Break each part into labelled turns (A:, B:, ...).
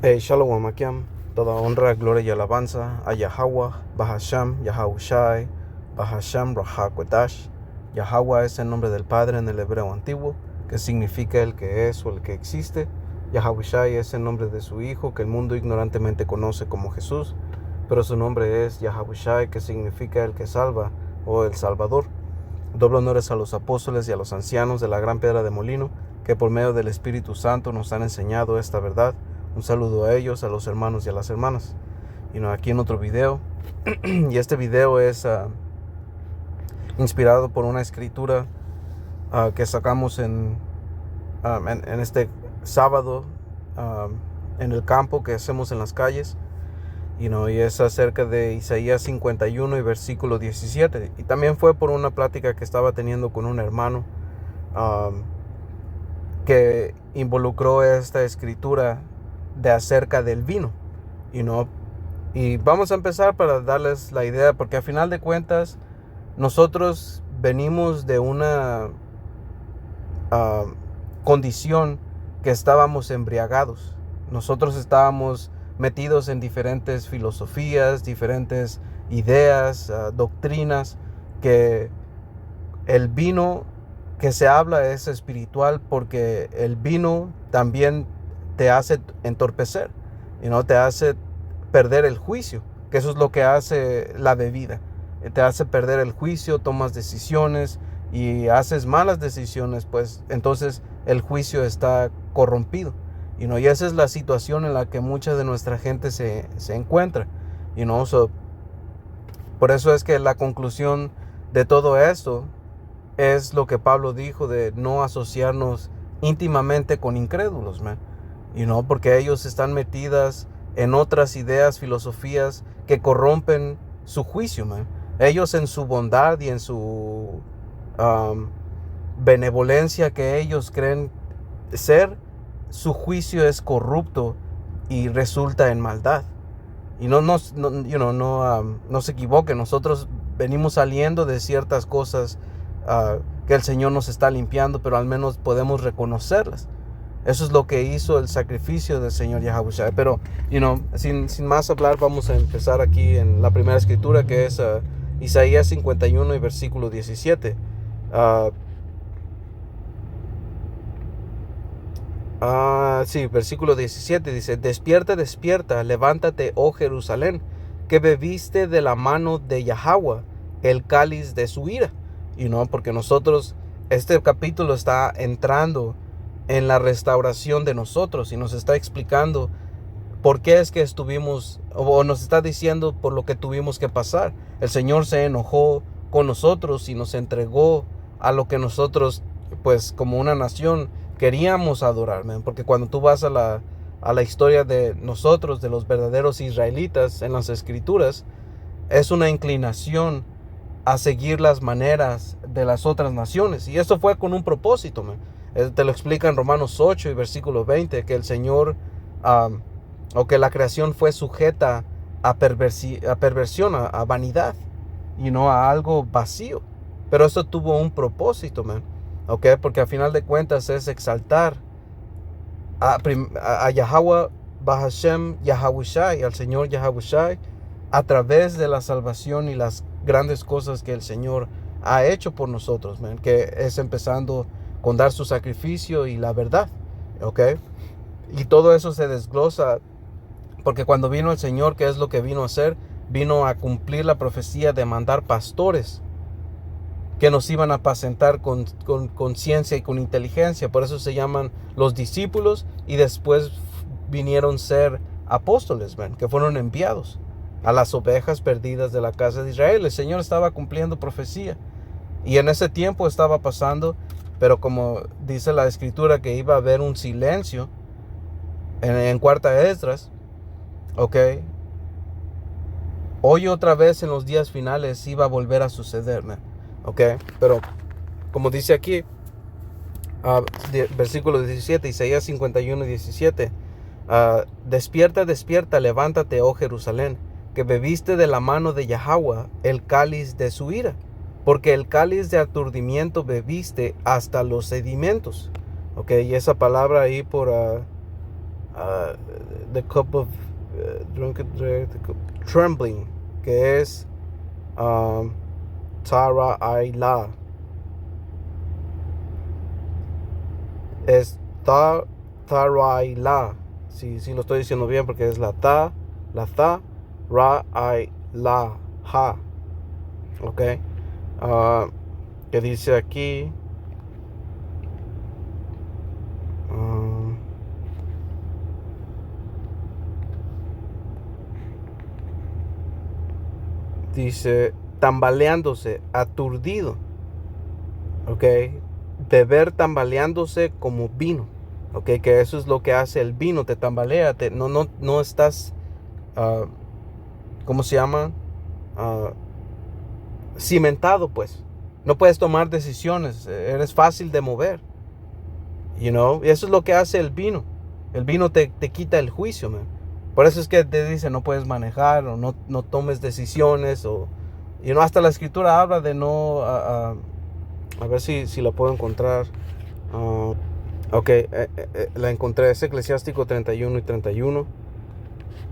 A: Shalom Akim, toda honra, gloria y alabanza a Yahweh, Bahasham, Yahahushai, Bahasham, Rahakwadash. Yahweh es el nombre del Padre en el hebreo antiguo, que significa el que es o el que existe. Yahahushai es el nombre de su Hijo, que el mundo ignorantemente conoce como Jesús, pero su nombre es Yahahushai, que significa el que salva o el Salvador. Doble honores a los apóstoles y a los ancianos de la gran piedra de molino, que por medio del Espíritu Santo nos han enseñado esta verdad. Un saludo a ellos, a los hermanos y a las hermanas. Aquí en otro video. Y este video es inspirado por una escritura que sacamos en este sábado en el campo que hacemos en las calles. Y es acerca de Isaías 51 y versículo 17. Y también fue por una plática que estaba teniendo con un hermano que involucró esta escritura de acerca del vino. Y vamos a empezar para darles la idea, porque a final de cuentas nosotros venimos de una condición que estábamos embriagados. Nosotros estábamos metidos en diferentes filosofías, diferentes ideas, doctrinas, que el vino que se habla es espiritual, porque el vino también te hace entorpecer, te hace perder el juicio, que eso es lo que hace la bebida. Te hace perder el juicio, tomas decisiones y haces malas decisiones, pues entonces el juicio está corrompido. Y esa es la situación en la que mucha de nuestra gente se encuentra. Por eso es que la conclusión de todo esto es lo que Pablo dijo, de no asociarnos íntimamente con incrédulos, porque ellos están metidas en otras ideas, filosofías que corrompen su juicio, Ellos en su bondad y en su benevolencia que ellos creen ser, su juicio es corrupto y resulta en maldad. Y no se equivoquen, nosotros venimos saliendo de ciertas cosas que el Señor nos está limpiando, pero al menos podemos reconocerlas. Eso es lo que hizo el sacrificio del Señor Yahahushua. Pero, sin más hablar, vamos a empezar aquí en la primera escritura, que es Isaías 51 y versículo 17. Versículo 17 dice: Despierta, despierta, levántate, oh Jerusalén, que bebiste de la mano de Yahweh el cáliz de su ira. Porque nosotros, este capítulo está entrando en la restauración de nosotros y nos está explicando por qué es que estuvimos, o nos está diciendo por lo que tuvimos que pasar. El Señor se enojó con nosotros y nos entregó a lo que nosotros, pues como una nación, queríamos adorar, porque cuando tú vas a la historia de nosotros, de los verdaderos israelitas en las escrituras, es una inclinación a seguir las maneras de las otras naciones, y eso fue con un propósito, Te lo explica en Romanos 8 y versículo 20, que el Señor o que la creación fue sujeta a perversión, a vanidad, y no a algo vacío. Pero eso tuvo un propósito, porque a final de cuentas es exaltar a Yahweh Bahashem Yahahushai, al Señor Yahahushai, a través de la salvación y las grandes cosas que el Señor ha hecho por nosotros, que es empezando con dar su sacrificio y la verdad, y todo eso se desglosa, porque cuando vino el Señor, ¿qué es lo que vino a hacer? Vino a cumplir la profecía de mandar pastores que nos iban a apacentar con ciencia y con inteligencia. Por eso se llaman los discípulos, y después vinieron a ser apóstoles, que fueron enviados a las ovejas perdidas de la casa de Israel. El Señor estaba cumpliendo profecía, y en ese tiempo estaba pasando, pero como dice la escritura que iba a haber un silencio en cuarta Esdras, hoy otra vez en los días finales iba a volver a suceder, pero como dice aquí, versículo 17, Isaías 51 y 17, despierta, despierta, levántate, oh Jerusalén, que bebiste de la mano de Yahweh el cáliz de su ira, porque el cáliz de aturdimiento bebiste hasta los sedimentos. Y esa palabra ahí por uh, the cup of trembling, que es Tara Aila. Es Taraila. Sí, lo estoy diciendo bien porque es la ta, la tha, ra, ai, la, ha. Ok. Que dice aquí. Dice, tambaleándose, aturdido. Ok. Beber tambaleándose como vino. Ok, que eso es lo que hace el vino, te tambalea, no estás, ¿cómo se llama? Uh, cimentado, pues. No puedes tomar decisiones, eres fácil de mover. You know, y eso es lo que hace el vino. El vino te quita el juicio, man. Por eso es que te dice no puedes manejar o no tomes decisiones o, hasta la escritura habla de no, a ver si la puedo encontrar. Ok, la encontré, es Eclesiástico 31 y 31.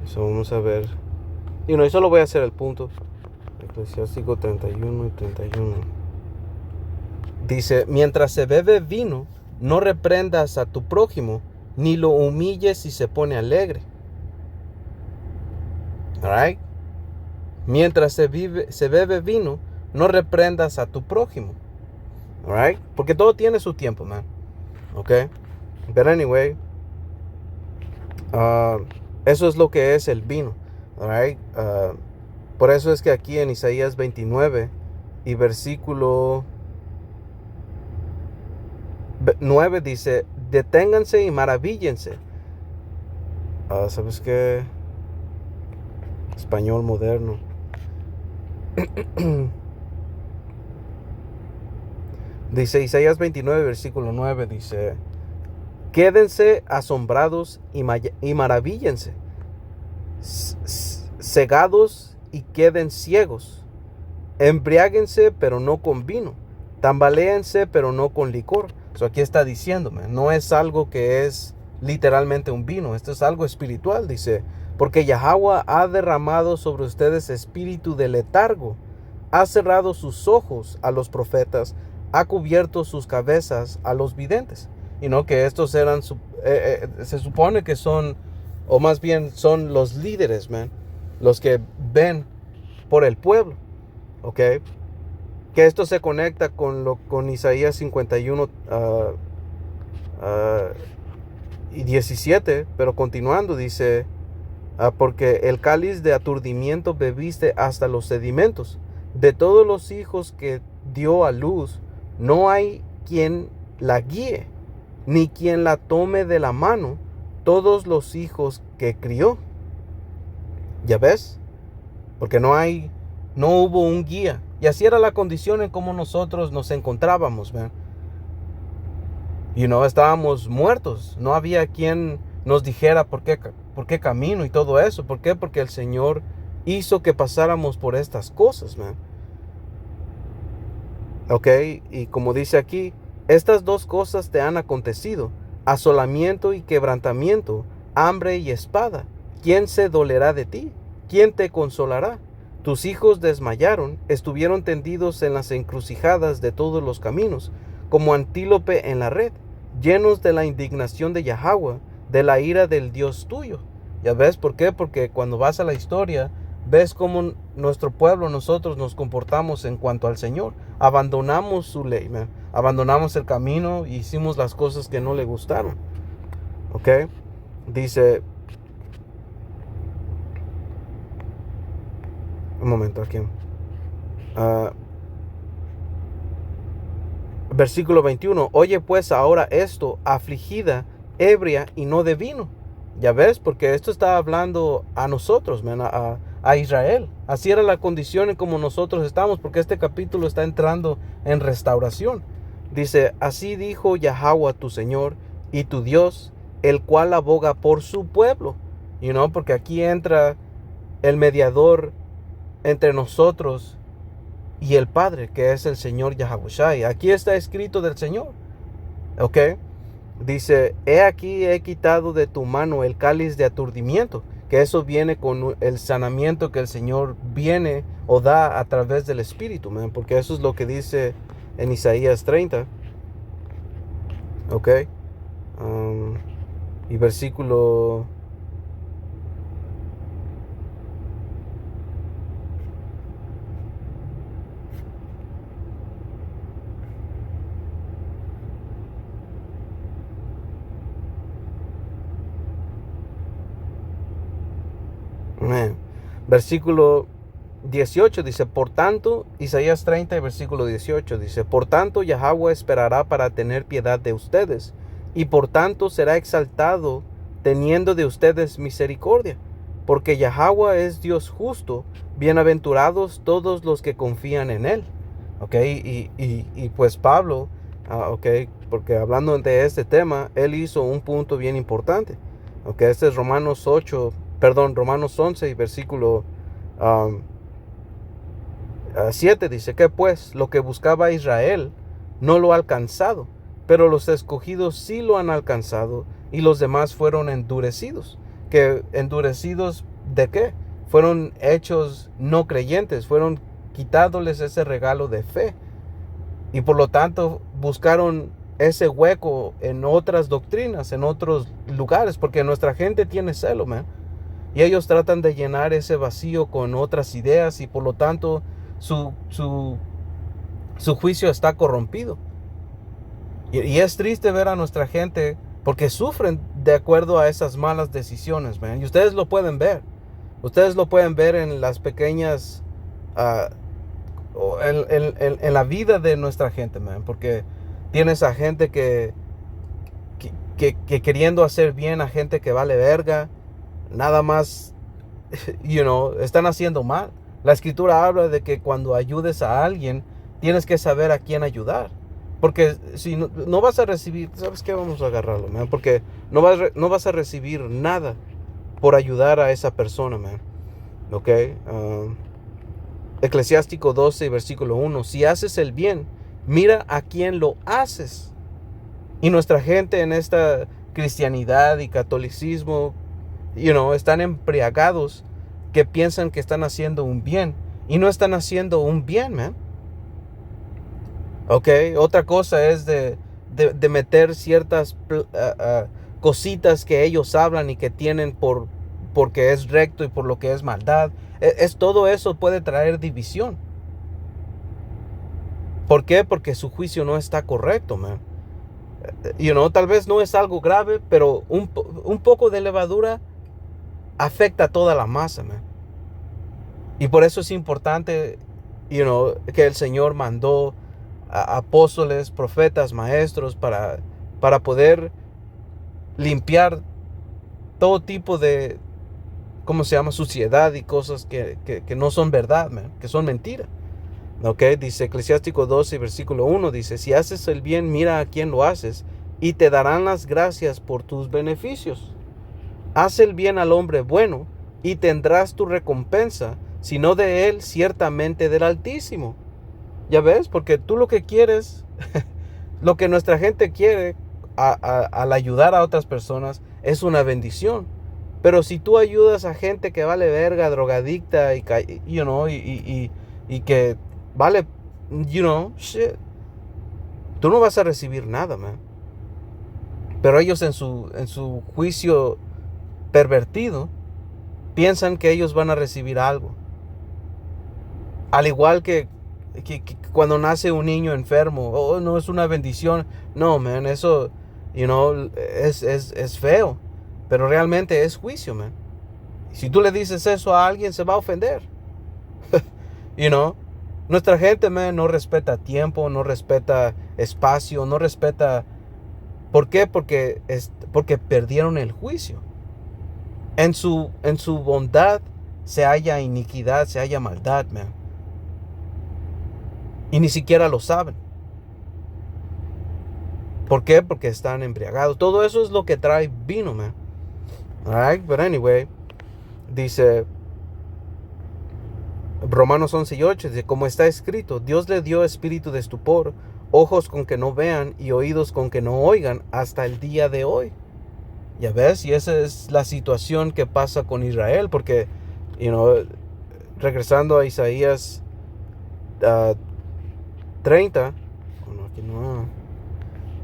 A: So, vamos a ver. Y solo voy a hacer el punto. Eclesiástico 31 y 31. Dice, mientras se bebe vino, no reprendas a tu prójimo, ni lo humilles si se pone alegre. Alright. Mientras se bebe vino, no reprendas a tu prójimo. Alright. Porque todo tiene su tiempo, man. Ok. But anyway, eso es lo que es el vino. Alright. Por eso es que aquí en Isaías 29 y versículo 9 dice, deténganse y maravíllense. ¿Sabes qué? Español moderno. Dice Isaías 29, versículo 9, dice, quédense asombrados y maravíllense, cegados y queden ciegos, embriáguense pero no con vino, tambaléense pero no con licor. Aquí está diciéndome, no es algo que es literalmente un vino, esto es algo espiritual. Dice, porque Yahweh ha derramado sobre ustedes espíritu de letargo, ha cerrado sus ojos a los profetas, ha cubierto sus cabezas a los videntes. Y no que estos eran, se supone que son, o más bien son los líderes, man, los que ven por el pueblo, ok. Que esto se conecta con Isaías 51 y 17, pero continuando dice, porque el cáliz de aturdimiento bebiste hasta los sedimentos. De todos los hijos que dio a luz, no hay quien la guíe, ni quien la tome de la mano, todos los hijos que crió. ¿Ya ves? Porque no hubo un guía. Y así era la condición en cómo nosotros nos encontrábamos, man. Estábamos muertos. No había quien nos dijera por qué camino y todo eso. ¿Por qué? Porque el Señor hizo que pasáramos por estas cosas, man. Ok, y como dice aquí, estas dos cosas te han acontecido, asolamiento y quebrantamiento, hambre y espada. ¿Quién se dolerá de ti? ¿Quién te consolará? Tus hijos desmayaron, estuvieron tendidos en las encrucijadas de todos los caminos, como antílope en la red, llenos de la indignación de Yahweh, de la ira del Dios tuyo. ¿Ya ves por qué? Porque cuando vas a la historia, ves cómo nuestro pueblo, nosotros nos comportamos en cuanto al Señor. Abandonamos su ley, man. Abandonamos el camino y hicimos las cosas que no le gustaron. ¿Ok? Dice... Un momento aquí. Versículo 21. Oye pues ahora esto, afligida, ebria y no de vino. Ya ves, porque esto está hablando a nosotros, man, a Israel. Así era la condición en como nosotros estamos, porque este capítulo está entrando en restauración. Dice, así dijo Yahweh tu Señor y tu Dios, el cual aboga por su pueblo. Porque aquí entra el mediador entre nosotros y el Padre, que es el Señor Yahawashi. Aquí está escrito del Señor. Ok. Dice, he aquí he quitado de tu mano el cáliz de aturdimiento, que eso viene con el sanamiento que el Señor viene o da a través del Espíritu, man, porque eso es lo que dice en Isaías 30, ok, y versículo, man, versículo 18 dice, por tanto, Isaías 30 y versículo 18 dice, por tanto Yahweh esperará para tener piedad de ustedes, y por tanto será exaltado teniendo de ustedes misericordia, porque Yahweh es Dios justo, bienaventurados todos los que confían en él. Ok, y pues Pablo, ok, porque hablando de este tema, él hizo un punto bien importante. Ok, este es Romanos 11 y versículo 7 dice que pues lo que buscaba Israel no lo ha alcanzado, pero los escogidos sí lo han alcanzado y los demás fueron endurecidos. ¿Que endurecidos de qué? Fueron hechos no creyentes, fueron quitándoles ese regalo de fe y por lo tanto buscaron ese hueco en otras doctrinas, en otros lugares, porque nuestra gente tiene celo, man. Y ellos tratan de llenar ese vacío con otras ideas y por lo tanto su juicio está corrompido. Y es triste ver a nuestra gente porque sufren de acuerdo a esas malas decisiones, man. Y ustedes lo pueden ver. Ustedes lo pueden ver en las pequeñas, en la vida de nuestra gente, man. Porque tienes a gente que queriendo hacer bien, a gente que vale verga, nada más, están haciendo mal. La escritura habla de que cuando ayudes a alguien, tienes que saber a quién ayudar. Porque si no vas a recibir, ¿sabes qué? Vamos a agarrarlo, man. Porque no vas a recibir nada por ayudar a esa persona, man. Ok. Eclesiástico 12, versículo 1. Si haces el bien, mira a quién lo haces. Y nuestra gente en esta cristianidad y catolicismo, están embriagados que piensan que están haciendo un bien y no están haciendo un bien, man. Ok, otra cosa es de meter ciertas cositas que ellos hablan y que tienen porque es recto y por lo que es maldad. Todo eso puede traer división. ¿Por qué? Porque su juicio no está correcto, man. Tal vez no es algo grave, pero un poco de levadura afecta a toda la masa, man. Y por eso es importante, que el Señor mandó a apóstoles, profetas, maestros para poder limpiar todo tipo de, ¿cómo se llama? Suciedad y cosas que no son verdad, man, que son mentira. Ok, dice Eclesiástico 12, versículo 1, dice, si haces el bien, mira a quién lo haces, y te darán las gracias por tus beneficios. Haz el bien al hombre bueno, y tendrás tu recompensa, sino de él, ciertamente del Altísimo. Ya ves, porque tú lo que quieres, lo que nuestra gente quiere al ayudar a otras personas es una bendición. Pero si tú ayudas a gente que vale verga, drogadicta y que vale, shit, tú no vas a recibir nada, man. Pero ellos en su juicio pervertido piensan que ellos van a recibir algo. Al igual que cuando nace un niño enfermo, oh, no es una bendición. No, man, eso, es feo. Pero realmente es juicio, man. Si tú le dices eso a alguien, se va a ofender. Nuestra gente, man, no respeta tiempo, no respeta espacio, no respeta. ¿Por qué? Porque perdieron el juicio. En su bondad se halla iniquidad, se halla maldad, man. Y ni siquiera lo saben. ¿Por qué? Porque están embriagados. Todo eso es lo que trae vino, man. Alright, but anyway, dice Romanos 11 y 8, dice, como está escrito, Dios le dio espíritu de estupor, ojos con que no vean y oídos con que no oigan hasta el día de hoy. Ya ves, y esa es la situación que pasa con Israel, porque, regresando a Isaías 30, bueno, aquí no,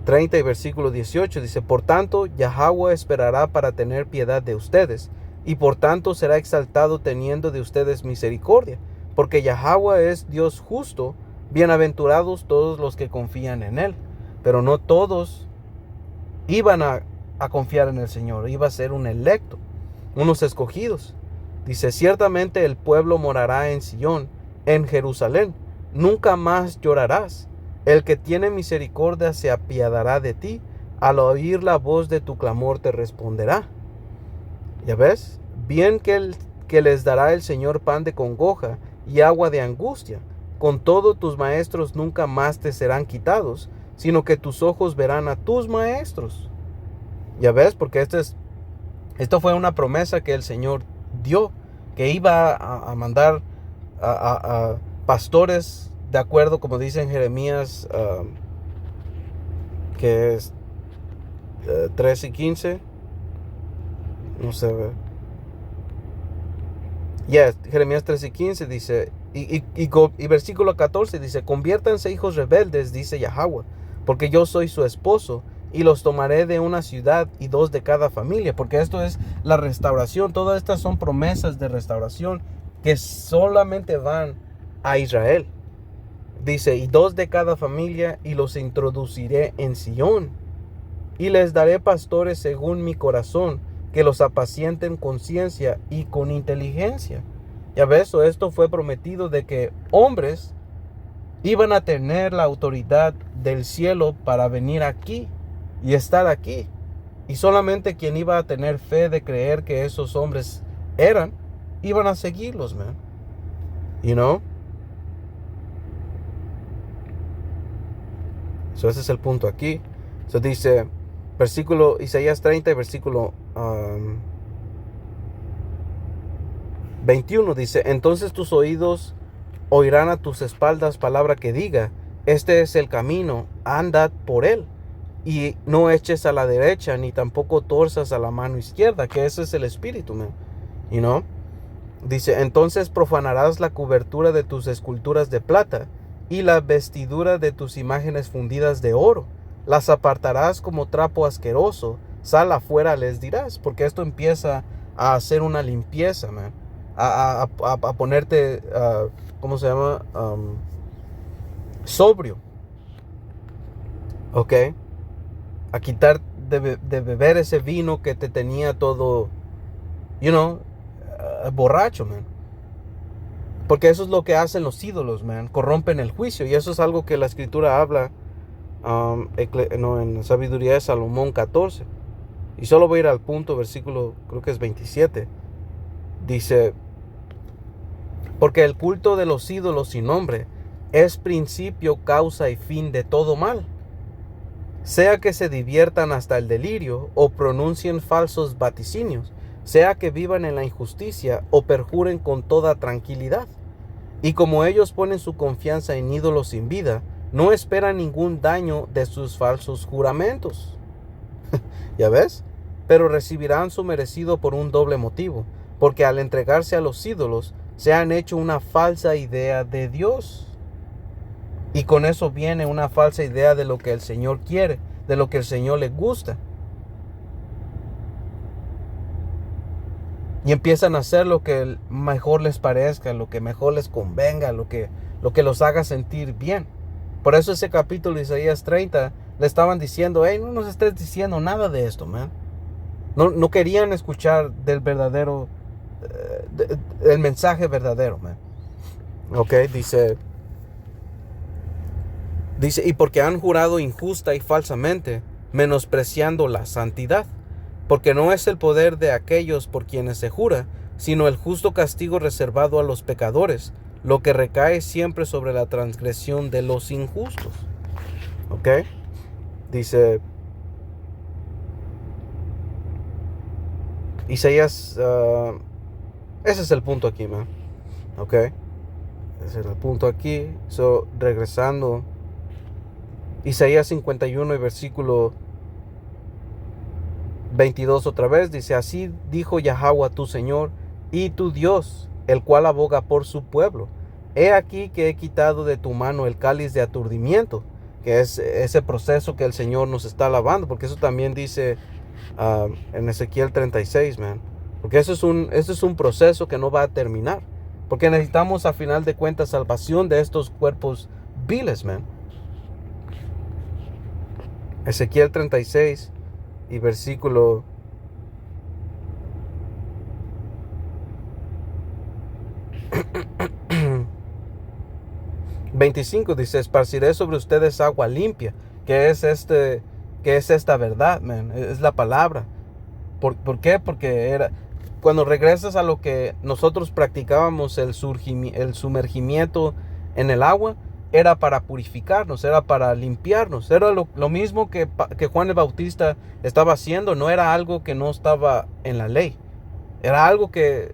A: 30 y versículo 18, dice: por tanto, Yahweh esperará para tener piedad de ustedes, y por tanto será exaltado teniendo de ustedes misericordia, porque Yahweh es Dios justo, bienaventurados todos los que confían en él. Pero no todos iban a confiar en el Señor, iba a ser un electo, unos escogidos. Dice: ciertamente el pueblo morará en Sión, en Jerusalén, nunca más llorarás. El que tiene misericordia se apiadará de ti, al oír la voz de tu clamor te responderá. ¿Ya ves? Bien que les dará el Señor pan de congoja y agua de angustia. Con todo, tus maestros nunca más te serán quitados, sino que tus ojos verán a tus maestros. ¿Ya ves? Porque esto fue una promesa que el Señor dio, que iba a mandar a pastores, de acuerdo, como dice en Jeremías, que es 13 y 15, no sé, Jeremías 13 y 15 dice, y versículo 14 dice: conviértanse hijos rebeldes, dice Yahweh, porque yo soy su esposo, y los tomaré de una ciudad y 2 de cada familia. Porque esto es la restauración. Todas estas son promesas de restauración que solamente van a Israel. Dice: y 2 de cada familia, y los introduciré en Sión, y les daré pastores según mi corazón, que los apacienten con ciencia y con inteligencia. Ya ves, esto fue prometido, de que hombres iban a tener la autoridad del cielo para venir aquí y estar aquí. Y solamente quien iba a tener fe de creer que esos hombres iban a seguirlos, man. Ese es el punto aquí. Dice, versículo Isaías 30, versículo 21, dice: entonces tus oídos oirán a tus espaldas palabra que diga: este es el camino, andad por él, y no eches a la derecha, ni tampoco torzas a la mano izquierda. Que ese es el espíritu, man. Dice: entonces profanarás la cobertura de tus esculturas de plata, y la vestidura de tus imágenes fundidas de oro. Las apartarás como trapo asqueroso. Sal afuera, les dirás. Porque esto empieza a hacer una limpieza, man. A ponerte, ¿cómo se llama? Sobrio. ¿Ok? A quitar de beber ese vino que te tenía todo, borracho, man. Porque eso es lo que hacen los ídolos, man. Corrompen el juicio. Y eso es algo que la escritura habla en Sabiduría de Salomón 14. Y solo voy a ir al punto, versículo, creo que es 27. Dice: porque el culto de los ídolos sin nombre es principio, causa y fin de todo mal. Sea que se diviertan hasta el delirio, o pronuncien falsos vaticinios, sea que vivan en la injusticia, o perjuren con toda tranquilidad. Y como ellos ponen su confianza en ídolos sin vida, no esperan ningún daño de sus falsos juramentos. ¿Ya ves? Pero recibirán su merecido por un doble motivo, porque al entregarse a los ídolos, se han hecho una falsa idea de Dios. Y con eso viene una falsa idea de lo que el Señor quiere, de lo que el Señor le gusta. Y empiezan a hacer lo que mejor les parezca, lo que mejor les convenga, lo que los haga sentir bien. Por eso ese capítulo de Isaías 30 le estaban diciendo: hey, no nos estés diciendo nada de esto, man. No querían escuchar del verdadero, el mensaje verdadero, man. Ok, dice, y porque han jurado injusta y falsamente, menospreciando la santidad. Porque no es el poder de aquellos por quienes se jura, sino el justo castigo reservado a los pecadores, lo que recae siempre sobre la transgresión de los injustos. ¿Ok? Dice Isaías, ese es el punto aquí, man. ¿Ok? Ese es el punto aquí. Regresando Isaías 51 y versículo 22 otra vez, dice, así dijo Yahweh tu Señor y tu Dios, el cual aboga por su pueblo. He aquí que he quitado de tu mano el cáliz de aturdimiento, que es ese proceso que el Señor nos está lavando, porque eso también dice en Ezequiel 36, man. Porque eso es un proceso que no va a terminar, porque necesitamos a final de cuentas salvación de estos cuerpos viles, man. Ezequiel 36 y versículo 25 dice, esparciré sobre ustedes agua limpia, que es esta verdad, man, es la palabra. ¿Por qué? Porque cuando regresas a lo que nosotros practicábamos, el sumergimiento en el agua, era para purificarnos, era para limpiarnos, era lo mismo que Juan el Bautista estaba haciendo, no era algo que no estaba en la ley, era algo que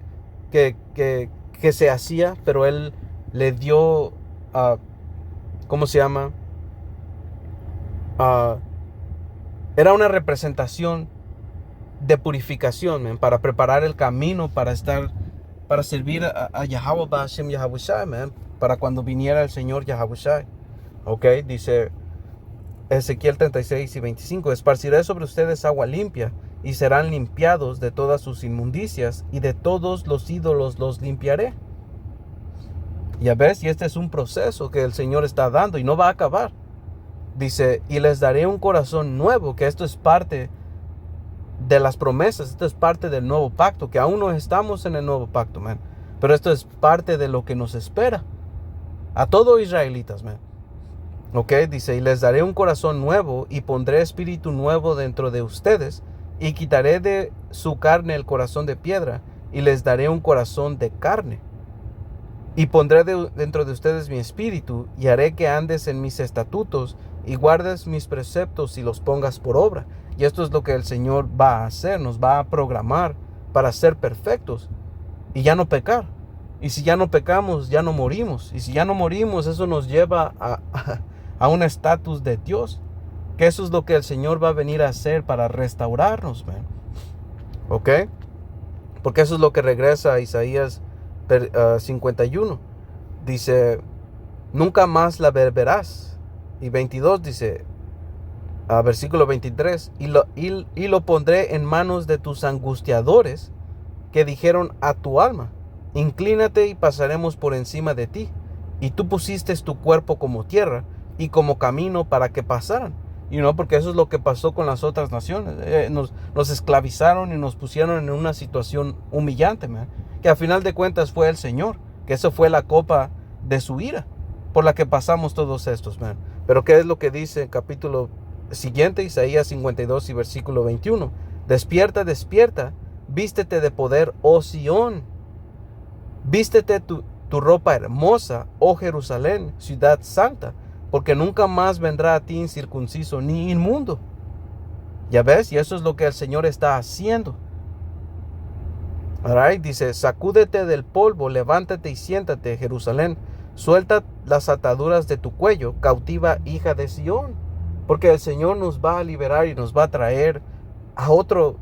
A: se hacía, pero él le dio, ¿cómo se llama? Era una representación de purificación, man, para preparar el camino para servir a Yahweh Ba'ashem Yahawashi, man, para cuando viniera el Señor Yahawashi. Ok, dice Ezequiel 36 y 25, esparciré sobre ustedes agua limpia y serán limpiados de todas sus inmundicias y de todos los ídolos los limpiaré. Ya ves, y este es un proceso que el Señor está dando y no va a acabar. Dice, y les daré un corazón nuevo, que esto es parte de las promesas, esto es parte del nuevo pacto, que aún no estamos en el nuevo pacto, man. Pero esto es parte de lo que nos espera a todos israelitas, man. Ok, dice, y les daré un corazón nuevo y pondré espíritu nuevo dentro de ustedes y quitaré de su carne el corazón de piedra y les daré un corazón de carne. Y pondré dentro de ustedes mi espíritu y haré que andes en mis estatutos y guardes mis preceptos y los pongas por obra. Y esto es lo que el Señor va a hacer, nos va a programar para ser perfectos y ya no pecar. Y si ya no pecamos, ya no morimos. Y si ya no morimos, eso nos lleva a un estatus de Dios. Que eso es lo que el Señor va a venir a hacer para restaurarnos, man. ¿Ok? Porque eso es lo que regresa a Isaías 51. Dice, nunca más la verás. Y 22 dice, versículo 23, y lo pondré en manos de tus angustiadores que dijeron a tu alma, inclínate y pasaremos por encima de ti. Y tú pusiste tu cuerpo como tierra y como camino para que pasaran. Y no, porque eso es lo que pasó con las otras naciones. Nos esclavizaron y nos pusieron en una situación humillante, man, que a final de cuentas fue el Señor, que eso fue la copa de su ira por la que pasamos todos estos, man. Pero ¿qué es lo que dice el capítulo siguiente, Isaías 52 y versículo 21? Despierta, despierta, vístete de poder, oh Sión. Vístete tu ropa hermosa, oh Jerusalén, ciudad santa, porque nunca más vendrá a ti incircunciso ni inmundo. Ya ves, y eso es lo que el Señor está haciendo. Alright, dice, sacúdete del polvo, levántate y siéntate, Jerusalén. Suelta las ataduras de tu cuello, cautiva hija de Sión. Porque el Señor nos va a liberar y nos va a traer a otro,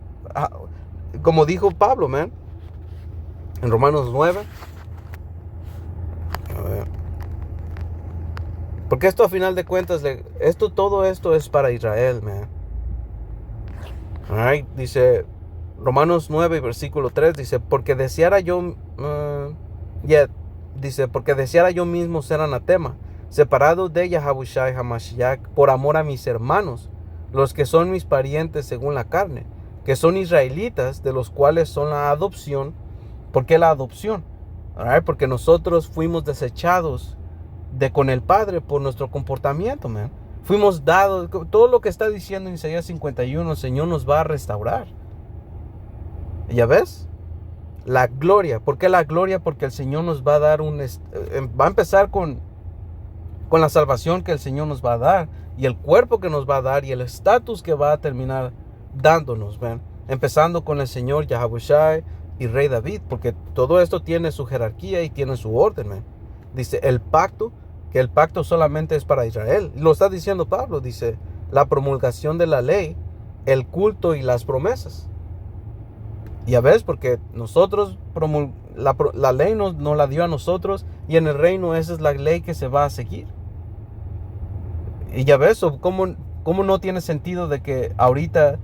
A: como dijo Pablo, man, en Romanos 9. A ver. Porque esto a final de cuentas, todo esto es para Israel, man. Alright, dice Romanos 9, versículo 3, dice, porque deseara yo, porque deseara yo mismo ser anatema, separado de Yahawashi Hamashiach, por amor a mis hermanos, los que son mis parientes según la carne, que son israelitas, de los cuales son la adopción. ¿Por qué la adopción? Alright, porque nosotros fuimos desechados con el Padre por nuestro comportamiento, man. Fuimos dados, todo lo que está diciendo en Isaías 51, el Señor nos va a restaurar. ¿Ya ves? La gloria. ¿Por qué la gloria? Porque el Señor nos va a dar va a empezar con la salvación que el Señor nos va a dar, y el cuerpo que nos va a dar, y el estatus que va a terminar dándonos, man. Empezando con el Señor Yahawashi y Rey David, porque todo esto tiene su jerarquía y tiene su orden, man. Dice, el pacto que el pacto solamente es para Israel. Lo está diciendo Pablo, dice, la promulgación de la ley, el culto y las promesas. Ya ves, porque nosotros, la ley nos la dio a nosotros, y en el reino esa es la ley que se va a seguir. Y ya ves, ¿cómo no tiene sentido de que ahorita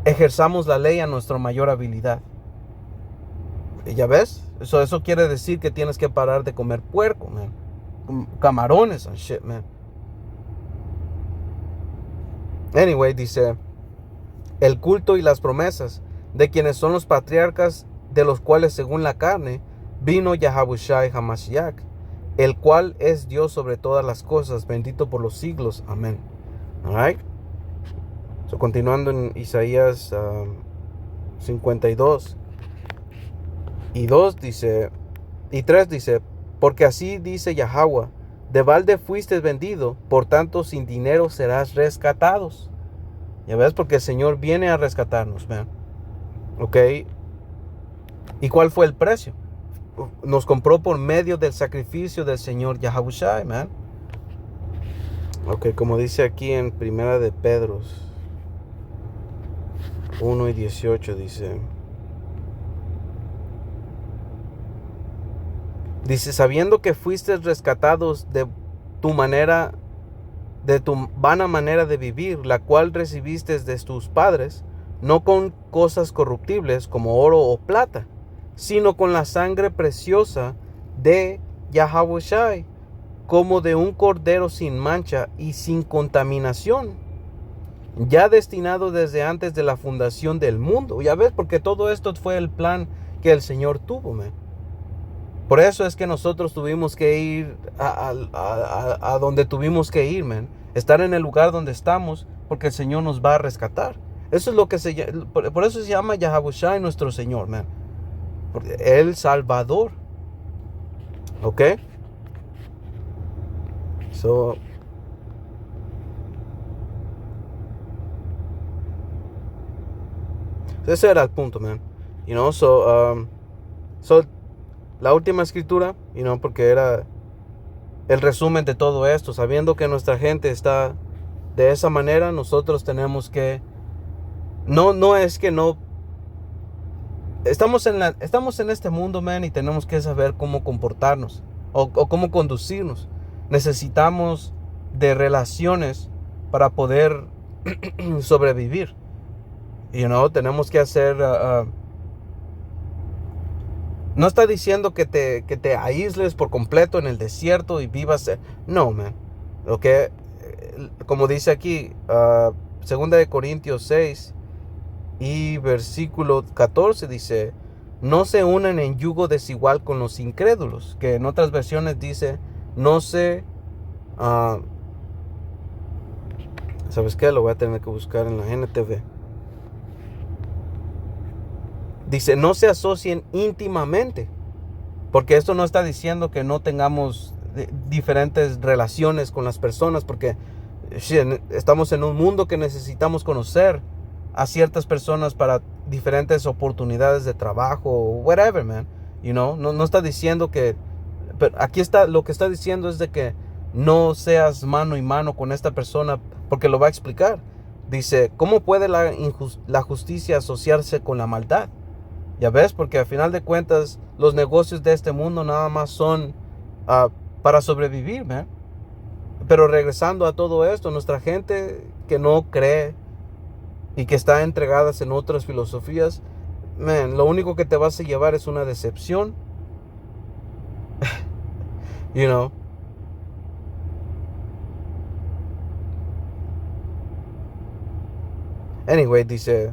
A: ejerzamos la ley a nuestra mayor habilidad? Y ya ves, eso quiere decir que tienes que parar de comer puerco, man. Camarones and shit, man. Anyway, dice, el culto y las promesas de quienes son los patriarcas, de los cuales según la carne vino Yahabushai Hamashiach, el cual es Dios sobre todas las cosas, bendito por los siglos. Amén. Alright. So, continuando en Isaías 52 y 2 dice, y 3 dice, porque así dice Yahweh, de balde fuiste vendido, por tanto sin dinero serás rescatados. Ya ves, porque el Señor viene a rescatarnos, man. Ok. ¿Y cuál fue el precio? Nos compró por medio del sacrificio del Señor Yahabushai, man. Ok, como dice aquí en Primera de Pedro 1 y 18 dice, sabiendo que fuiste rescatados de tu vana manera de vivir, la cual recibiste de tus padres, no con cosas corruptibles como oro o plata, sino con la sangre preciosa de Yahabushai, como de un cordero sin mancha y sin contaminación, ya destinado desde antes de la fundación del mundo. Ya ves, porque todo esto fue el plan que el Señor tuvo, man. Por eso es que nosotros tuvimos que ir a donde tuvimos que ir, man. Estar en el lugar donde estamos, porque el Señor nos va a rescatar. Eso es lo que por eso se llama Yahabushai nuestro Señor, man. El Salvador. ¿Ok? So, ese era el punto, man. You know, so la última escritura, you know, porque era el resumen de todo esto, sabiendo que nuestra gente está de esa manera, nosotros tenemos que, no es que no, estamos en este mundo, man, y tenemos que saber cómo comportarnos o cómo conducirnos. Necesitamos de relaciones para poder sobrevivir. You know, tenemos que hacer, no está diciendo que te aísles por completo en el desierto y vivas. No, man. Okay. Como dice aquí, 2 Corintios 6 y versículo 14 dice, no se unan en yugo desigual con los incrédulos. Que en otras versiones dice, no se... ¿sabes qué? Lo voy a tener que buscar en la NTV. Dice, no se asocien íntimamente. Porque esto no está diciendo que no tengamos diferentes relaciones con las personas. Porque estamos en un mundo que necesitamos conocer a ciertas personas para diferentes oportunidades de trabajo o whatever, man. You know, no está diciendo que... Pero aquí está, lo que está diciendo es de que no seas mano y mano con esta persona, porque lo va a explicar. Dice, ¿cómo puede la justicia asociarse con la maldad? Ya ves, porque al final de cuentas los negocios de este mundo nada más son para sobrevivir, man. Pero regresando a todo esto, nuestra gente que no cree y que está entregadas en otras filosofías, man, lo único que te vas a llevar es una decepción. You know. Anyway, dice,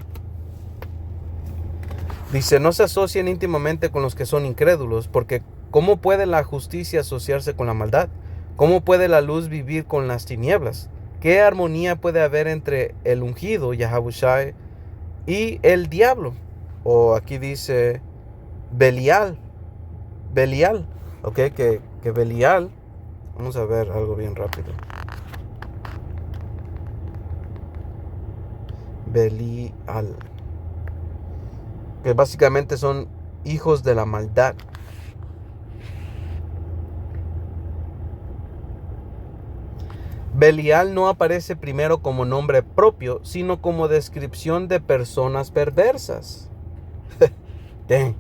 A: no se asocien íntimamente con los que son incrédulos, porque ¿cómo puede la justicia asociarse con la maldad? ¿Cómo puede la luz vivir con las tinieblas? ¿Qué armonía puede haber entre el ungido, Yahabushai, y el diablo? O aquí dice Belial, ok, que Belial, vamos a ver algo bien rápido. Belial, que básicamente son hijos de la maldad. Belial no aparece primero como nombre propio, sino como descripción de personas perversas. Dang.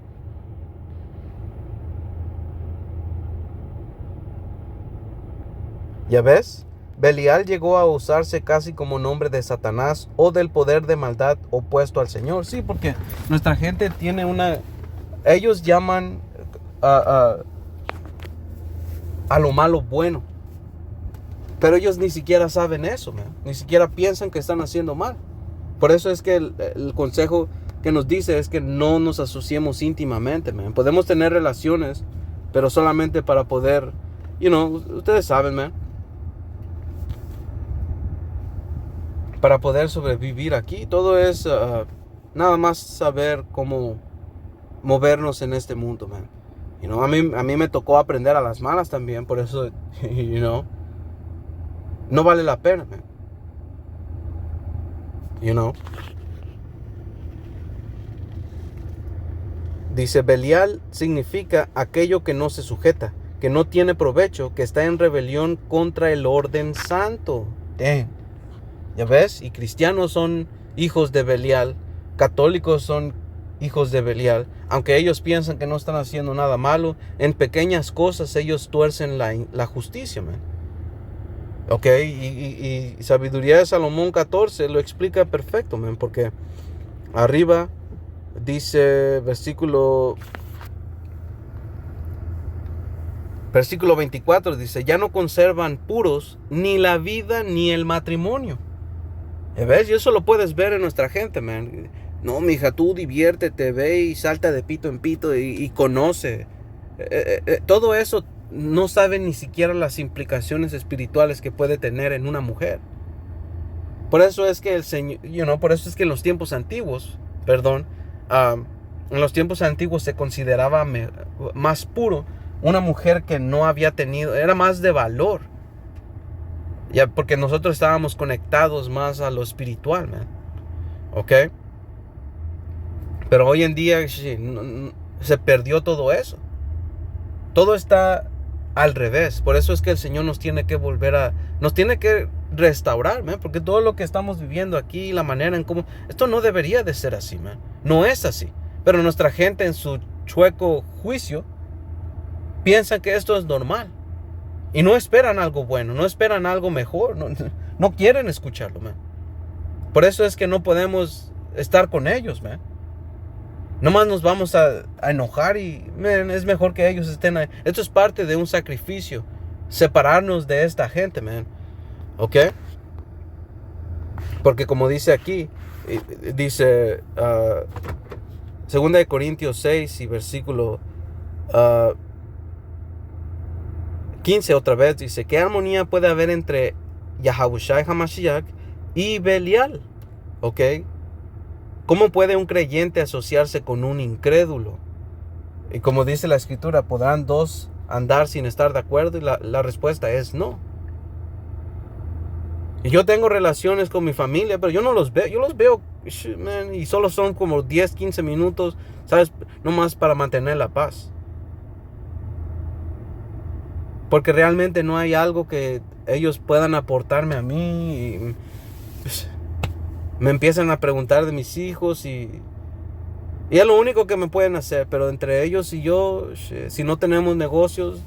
A: ¿Ya ves? Belial llegó a usarse casi como nombre de Satanás o del poder de maldad opuesto al Señor. Sí, porque nuestra gente tiene ellos llaman a lo malo bueno. Pero ellos ni siquiera saben eso, man. Ni siquiera piensan que están haciendo mal. Por eso es que el consejo que nos dice es que no nos asociemos íntimamente, man. Podemos tener relaciones, pero solamente para poder, ustedes saben, man. Para poder sobrevivir aquí. Todo es nada más saber cómo movernos en este mundo, man. A mí me tocó aprender a las malas también. Por eso, no vale la pena, man. Dice, Belial significa aquello que no se sujeta, que no tiene provecho, que está en rebelión contra el orden santo. Damn. ¿Ya ves? Y cristianos son hijos de Belial, católicos son hijos de Belial. Aunque ellos piensan que no están haciendo nada malo, en pequeñas cosas ellos tuercen la justicia, man. Ok, y Sabiduría de Salomón 14 lo explica perfecto, man, porque arriba dice versículo 24, dice, ya no conservan puros ni la vida ni el matrimonio. ¿Ves? Y eso lo puedes ver en nuestra gente, man. No, mija, tú diviértete, ve y salta de pito en pito y conoce. Todo eso no saben ni siquiera las implicaciones espirituales que puede tener en una mujer. Por eso es que el Señor, por eso es que en los tiempos antiguos, en los tiempos antiguos se consideraba más puro una mujer que no había tenido, era más de valor. Ya, porque nosotros estábamos conectados más a lo espiritual, man. ¿Ok? Pero hoy en día se perdió todo eso. Todo está al revés. Por eso es que el Señor nos tiene que nos tiene que restaurar, man. Porque todo lo que estamos viviendo aquí, la manera en cómo, esto no debería de ser así, man. No es así. Pero nuestra gente en su chueco juicio piensa que esto es normal. Y no esperan algo bueno, no esperan algo mejor, no quieren escucharlo, man. Por eso es que no podemos estar con ellos, man. Nomás nos vamos a enojar y, man, es mejor que ellos estén ahí. Esto es parte de un sacrificio, separarnos de esta gente, man. ¿Ok? Porque como dice aquí, dice 2 Corintios 6 y versículo 15 otra vez dice, ¿qué armonía puede haber entre Yahawashi HaMashiach y Belial? ¿Ok? ¿Cómo puede un creyente asociarse con un incrédulo? Y como dice la escritura, ¿podrán dos andar sin estar de acuerdo? Y la respuesta es no. Y yo tengo relaciones con mi familia, pero yo no los veo. Yo los veo, man, y solo son como 10, 15 minutos, ¿sabes? Nomás para mantener la paz. Porque realmente no hay algo que ellos puedan aportarme a mí. Y me empiezan a preguntar de mis hijos y es lo único que me pueden hacer. Pero entre ellos y yo, si no tenemos negocios,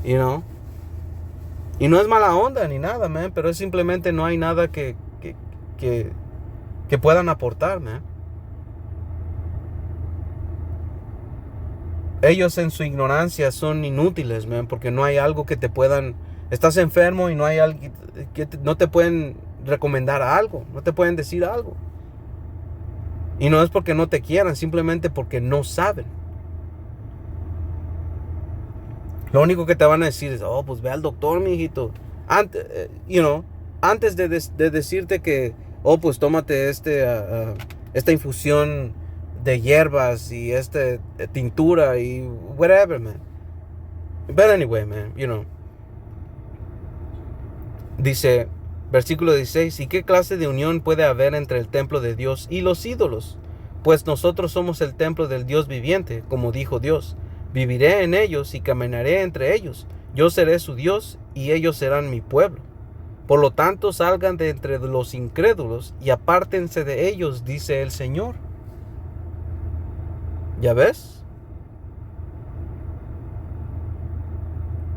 A: y no es mala onda ni nada, man, pero es simplemente no hay nada que puedan aportar, man. Ellos en su ignorancia son inútiles, man, porque no hay algo que te puedan. Estás enfermo y no hay algo que no te pueden recomendar algo, no te pueden decir algo. Y no es porque no te quieran, simplemente porque no saben. Lo único que te van a decir es, oh, pues ve al doctor, mijito. Antes de decirte que, oh, pues tómate esta infusión de hierbas y tintura y whatever, man. But anyway, man, Dice, versículo 16, ¿y qué clase de unión puede haber entre el templo de Dios y los ídolos? Pues nosotros somos el templo del Dios viviente, como dijo Dios. Viviré en ellos y caminaré entre ellos. Yo seré su Dios y ellos serán mi pueblo. Por lo tanto, salgan de entre los incrédulos y apártense de ellos, dice el Señor. ¿Ya ves?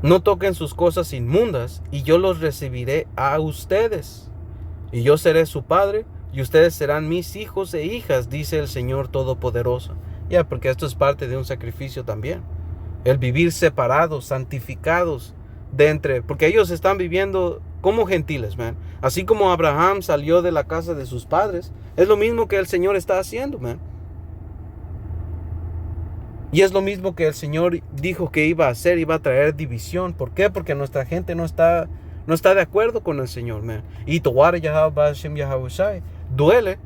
A: No toquen sus cosas inmundas, y yo los recibiré a ustedes. Y yo seré su padre, y ustedes serán mis hijos e hijas, dice el Señor Todopoderoso. Ya, porque esto es parte de un sacrificio también. El vivir separados, santificados de entre, porque ellos están viviendo como gentiles, man. Así como Abraham salió de la casa de sus padres, es lo mismo que el Señor está haciendo, man. Y es lo mismo que el Señor dijo que iba a hacer, iba a traer división. ¿Por qué? Porque nuestra gente no está de acuerdo con el Señor, man. Y duele,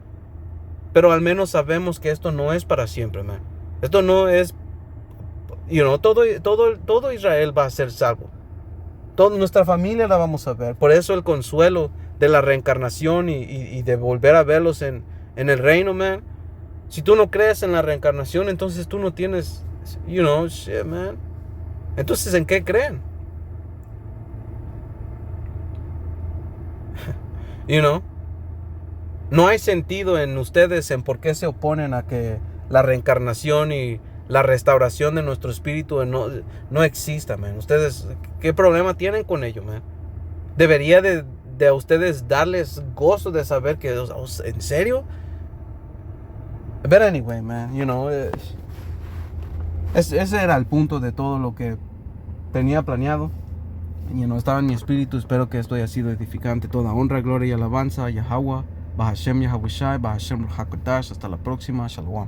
A: pero al menos sabemos que esto no es para siempre, man. Esto no es, todo Israel va a ser salvo. Toda nuestra familia la vamos a ver. Por eso el consuelo de la reencarnación y de volver a verlos en el reino, man. Si tú no crees en la reencarnación, entonces tú no tienes, shit, man. Entonces, ¿en qué creen? No hay sentido en ustedes en por qué se oponen a que la reencarnación y la restauración de nuestro espíritu no exista, man. Ustedes, ¿qué problema tienen con ello, man? Debería de a ustedes darles gozo de saber que, ¿en serio? But anyway, man, ese era el punto de todo lo que tenía planeado. Estaba en mi espíritu. Espero que esto haya sido edificante. Toda honra, gloria y alabanza a Yahweh, Bahashem Yahawashi, Bahashem Ruach HaKodesh. Hasta la próxima. Shalom.